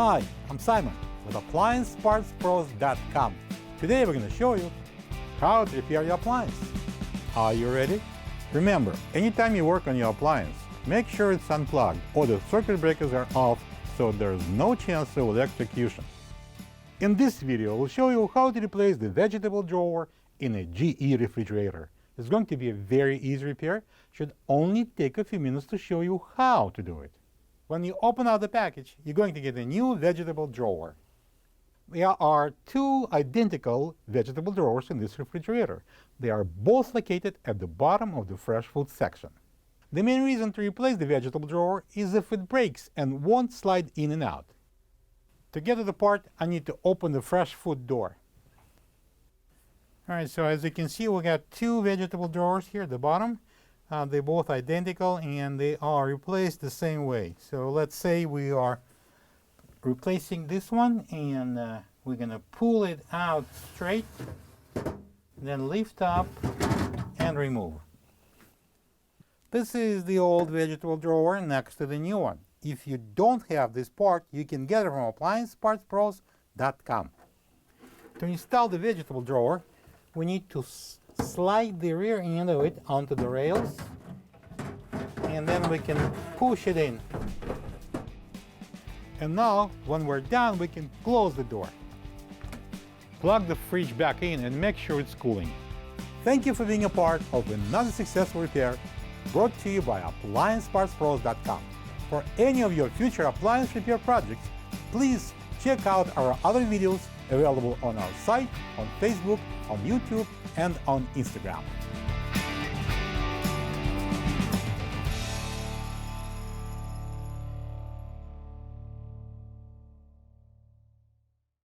Hi, I'm Simon with AppliancePartsPros.com. Today we're going to show you how to repair your appliance. Are you ready? Remember, anytime you work on your appliance, make sure it's unplugged or the circuit breakers are off so there's no chance of electrocution. In this video, we'll show you how to replace the vegetable drawer in a GE refrigerator. It's going to be a very easy repair. Should only take a few minutes to show you how to do it. When you open out the package, you're going to get a new vegetable drawer. There are two identical vegetable drawers in this refrigerator. They are both located at the bottom of the fresh food section. The main reason to replace the vegetable drawer is if it breaks and won't slide in and out. To get to the part, I need to open the fresh food door. Alright, so as you can see, we got two vegetable drawers here at the bottom. They're both identical and they are replaced the same way. So let's say we are replacing this one and we're going to pull it out straight, then lift up and remove. This is the old vegetable drawer next to the new one. If you don't have this part, you can get it from AppliancePartsPros.com. To install the vegetable drawer, we need to slide the rear end of it onto the rails, and then we can push it in. And now, when we're done, we can close the door. Plug the fridge back in and make sure it's cooling. Thank you for being a part of another successful repair brought to you by AppliancePartsPros.com. For any of your future appliance repair projects, please check out our other videos available on our site, on Facebook, on YouTube, and on Instagram.